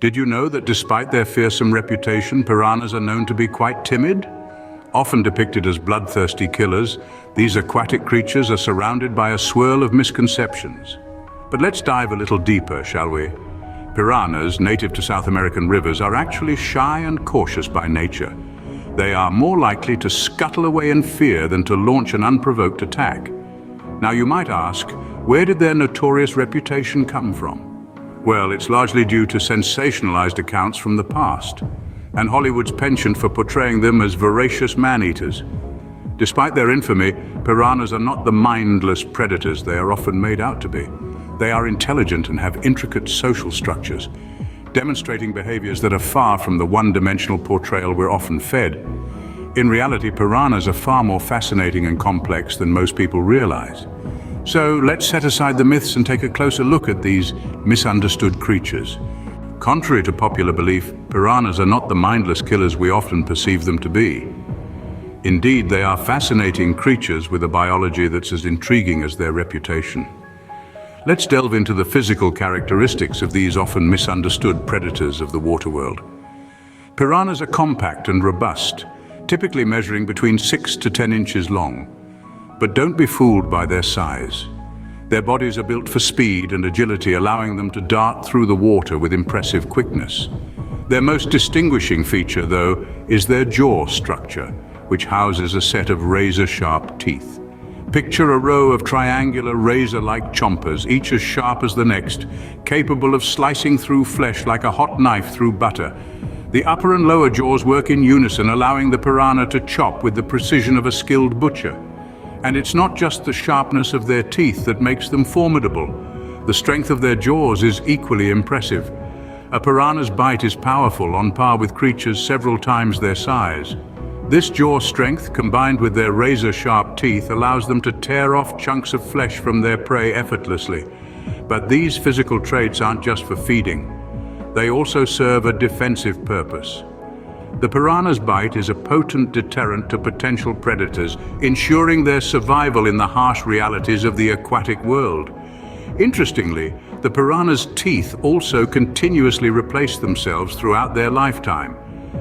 Did you know that despite their fearsome reputation, piranhas are known to be quite timid? Often depicted as bloodthirsty killers, these aquatic creatures are surrounded by a swirl of misconceptions. But let's dive a little deeper, shall we? Piranhas, native to South American rivers, are actually shy and cautious by nature. They are more likely to scuttle away in fear than to launch an unprovoked attack. Now you might ask, where did their notorious reputation come from? Well, it's largely due to sensationalized accounts from the past, and Hollywood's penchant for portraying them as voracious man-eaters. Despite their infamy, piranhas are not the mindless predators they are often made out to be. They are intelligent and have intricate social structures, demonstrating behaviors that are far from the one-dimensional portrayal we're often fed. In reality, piranhas are far more fascinating and complex than most people realize. So let's set aside the myths and take a closer look at these misunderstood creatures. Contrary to popular belief, piranhas are not the mindless killers we often perceive them to be. Indeed, they are fascinating creatures with a biology that's as intriguing as their reputation. Let's delve into the physical characteristics of these often misunderstood predators of the water world. Piranhas are compact and robust, typically measuring between 6 to 10 inches long. But don't be fooled by their size. Their bodies are built for speed and agility, allowing them to dart through the water with impressive quickness. Their most distinguishing feature, though, is their jaw structure, which houses a set of razor-sharp teeth. Picture a row of triangular razor-like chompers, each as sharp as the next, capable of slicing through flesh like a hot knife through butter. The upper and lower jaws work in unison, allowing the piranha to chop with the precision of a skilled butcher. And it's not just the sharpness of their teeth that makes them formidable. The strength of their jaws is equally impressive. A piranha's bite is powerful, on par with creatures several times their size. This jaw strength, combined with their razor-sharp teeth, allows them to tear off chunks of flesh from their prey effortlessly. But these physical traits aren't just for feeding. They also serve a defensive purpose. The piranha's bite is a potent deterrent to potential predators, ensuring their survival in the harsh realities of the aquatic world. Interestingly, the piranha's teeth also continuously replace themselves throughout their lifetime.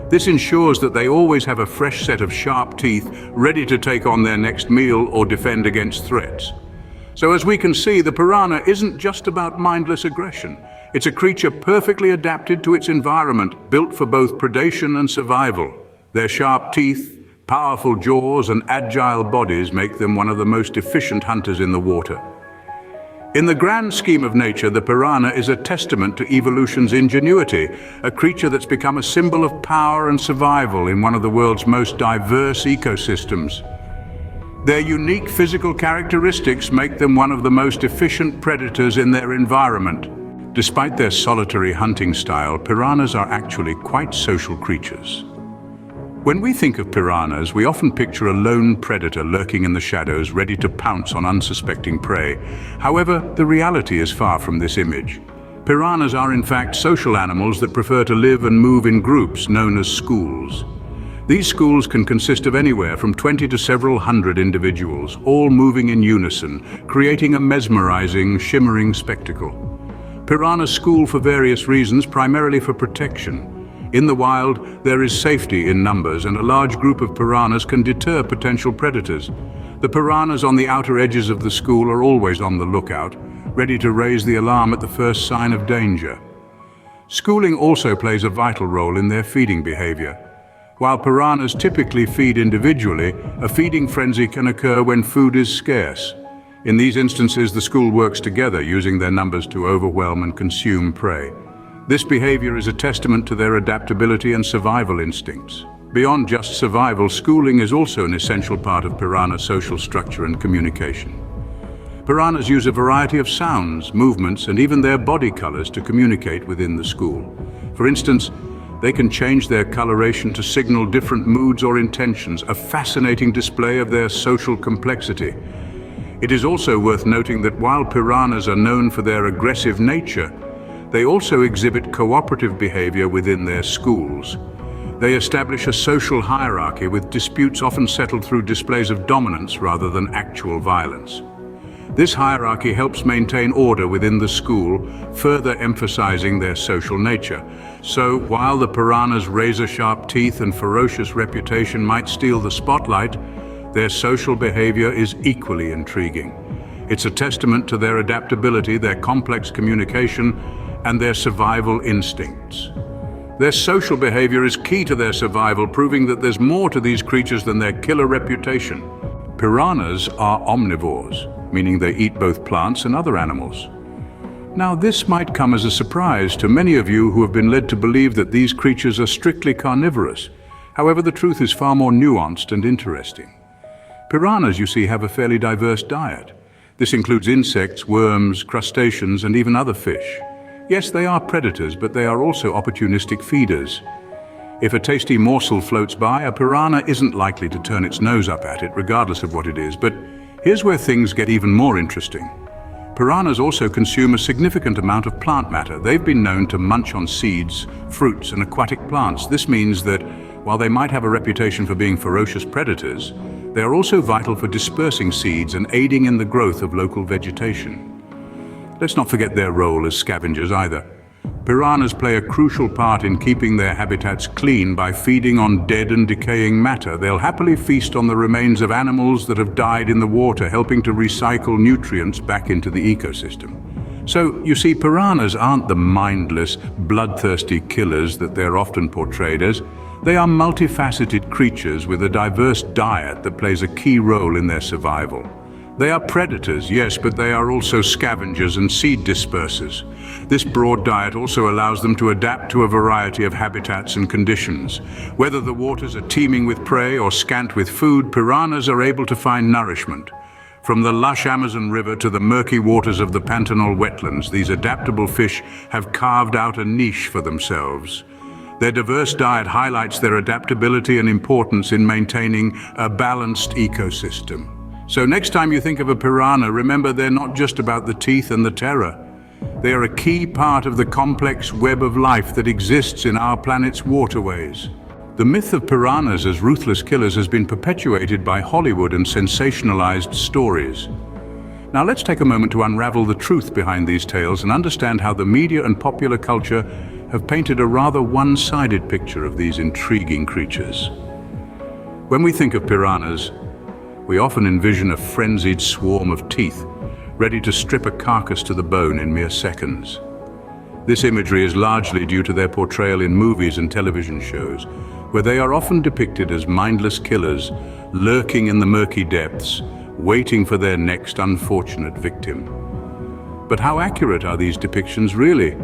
This ensures that they always have a fresh set of sharp teeth ready to take on their next meal or defend against threats. So as we can see, the piranha isn't just about mindless aggression. It's a creature perfectly adapted to its environment, built for both predation and survival. Their sharp teeth, powerful jaws, and agile bodies make them one of the most efficient hunters in the water. In the grand scheme of nature, the piranha is a testament to evolution's ingenuity, a creature that's become a symbol of power and survival in one of the world's most diverse ecosystems. Their unique physical characteristics make them one of the most efficient predators in their environment. Despite their solitary hunting style, piranhas are actually quite social creatures. When we think of piranhas, we often picture a lone predator lurking in the shadows, ready to pounce on unsuspecting prey. However, the reality is far from this image. Piranhas are in fact social animals that prefer to live and move in groups known as schools. These schools can consist of anywhere from 20 to several hundred individuals, all moving in unison, creating a mesmerizing, shimmering spectacle. Piranhas school for various reasons, primarily for protection. In the wild, there is safety in numbers, and a large group of piranhas can deter potential predators. The piranhas on the outer edges of the school are always on the lookout, ready to raise the alarm at the first sign of danger. Schooling also plays a vital role in their feeding behavior. While piranhas typically feed individually, a feeding frenzy can occur when food is scarce. In these instances, the school works together, using their numbers to overwhelm and consume prey. This behavior is a testament to their adaptability and survival instincts. Beyond just survival, schooling is also an essential part of piranha social structure and communication. Piranhas use a variety of sounds, movements, and even their body colors to communicate within the school. For instance, they can change their coloration to signal different moods or intentions, a fascinating display of their social complexity. It is also worth noting that while piranhas are known for their aggressive nature, they also exhibit cooperative behavior within their schools. They establish a social hierarchy, with disputes often settled through displays of dominance rather than actual violence. This hierarchy helps maintain order within the school, further emphasizing their social nature. So, while the piranha's razor-sharp teeth and ferocious reputation might steal the spotlight, their social behavior is equally intriguing. It's a testament to their adaptability, their complex communication, and their survival instincts. Their social behavior is key to their survival, proving that there's more to these creatures than their killer reputation. Piranhas are omnivores, meaning they eat both plants and other animals. Now, this might come as a surprise to many of you who have been led to believe that these creatures are strictly carnivorous. However, the truth is far more nuanced and interesting. Piranhas, you see, have a fairly diverse diet. This includes insects, worms, crustaceans, and even other fish. Yes, they are predators, but they are also opportunistic feeders. If a tasty morsel floats by, a piranha isn't likely to turn its nose up at it, regardless of what it is. But here's where things get even more interesting. Piranhas also consume a significant amount of plant matter. They've been known to munch on seeds, fruits, and aquatic plants. This means that, while they might have a reputation for being ferocious predators, they are also vital for dispersing seeds and aiding in the growth of local vegetation. Let's not forget their role as scavengers either. Piranhas play a crucial part in keeping their habitats clean by feeding on dead and decaying matter. They'll happily feast on the remains of animals that have died in the water, helping to recycle nutrients back into the ecosystem. So, you see, piranhas aren't the mindless, bloodthirsty killers that they're often portrayed as. They are multifaceted creatures with a diverse diet that plays a key role in their survival. They are predators, yes, but they are also scavengers and seed dispersers. This broad diet also allows them to adapt to a variety of habitats and conditions. Whether the waters are teeming with prey or scant with food, piranhas are able to find nourishment. From the lush Amazon River to the murky waters of the Pantanal wetlands, these adaptable fish have carved out a niche for themselves. Their diverse diet highlights their adaptability and importance in maintaining a balanced ecosystem. So next time you think of a piranha, remember they're not just about the teeth and the terror. They are a key part of the complex web of life that exists in our planet's waterways. The myth of piranhas as ruthless killers has been perpetuated by Hollywood and sensationalized stories. Now let's take a moment to unravel the truth behind these tales and understand how the media and popular culture have painted a rather one-sided picture of these intriguing creatures. When we think of piranhas, we often envision a frenzied swarm of teeth, ready to strip a carcass to the bone in mere seconds. This imagery is largely due to their portrayal in movies and television shows, where they are often depicted as mindless killers, lurking in the murky depths, waiting for their next unfortunate victim. But how accurate are these depictions really?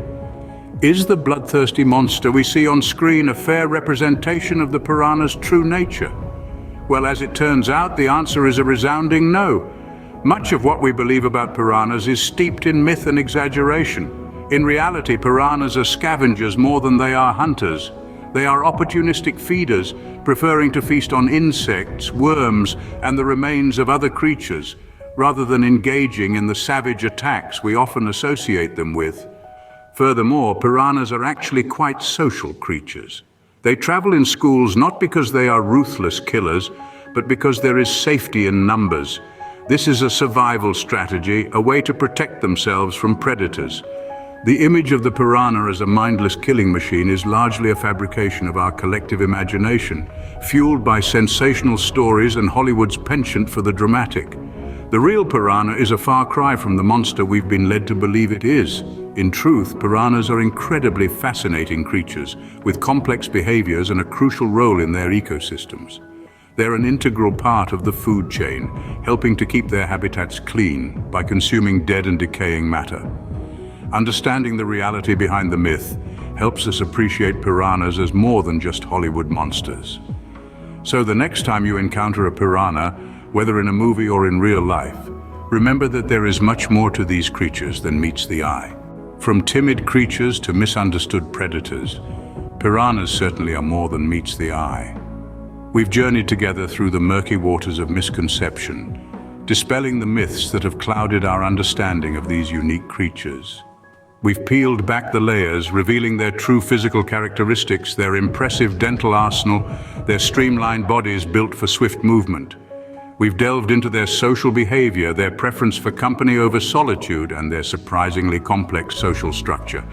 Is the bloodthirsty monster we see on screen a fair representation of the piranha's true nature? Well, as it turns out, the answer is a resounding no. Much of what we believe about piranhas is steeped in myth and exaggeration. In reality, piranhas are scavengers more than they are hunters. They are opportunistic feeders, preferring to feast on insects, worms, and the remains of other creatures, rather than engaging in the savage attacks we often associate them with. Furthermore, piranhas are actually quite social creatures. They travel in schools not because they are ruthless killers, but because there is safety in numbers. This is a survival strategy, a way to protect themselves from predators. The image of the piranha as a mindless killing machine is largely a fabrication of our collective imagination, fueled by sensational stories and Hollywood's penchant for the dramatic. The real piranha is a far cry from the monster we've been led to believe it is. In truth, piranhas are incredibly fascinating creatures with complex behaviors and a crucial role in their ecosystems. They're an integral part of the food chain, helping to keep their habitats clean by consuming dead and decaying matter. Understanding the reality behind the myth helps us appreciate piranhas as more than just Hollywood monsters. So the next time you encounter a piranha, whether in a movie or in real life, remember that there is much more to these creatures than meets the eye. From timid creatures to misunderstood predators, piranhas certainly are more than meets the eye. We've journeyed together through the murky waters of misconception, dispelling the myths that have clouded our understanding of these unique creatures. We've peeled back the layers, revealing their true physical characteristics, their impressive dental arsenal, their streamlined bodies built for swift movement. We've delved into their social behavior, their preference for company over solitude, and their surprisingly complex social structure.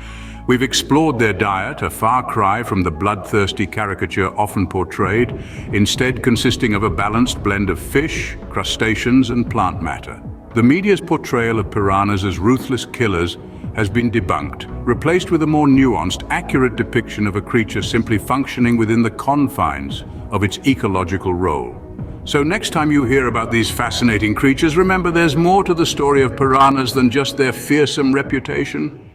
We've explored their diet, a far cry from the bloodthirsty caricature often portrayed, instead consisting of a balanced blend of fish, crustaceans, and plant matter. The media's portrayal of piranhas as ruthless killers has been debunked, replaced with a more nuanced, accurate depiction of a creature simply functioning within the confines of its ecological role. So next time you hear about these fascinating creatures, remember there's more to the story of piranhas than just their fearsome reputation.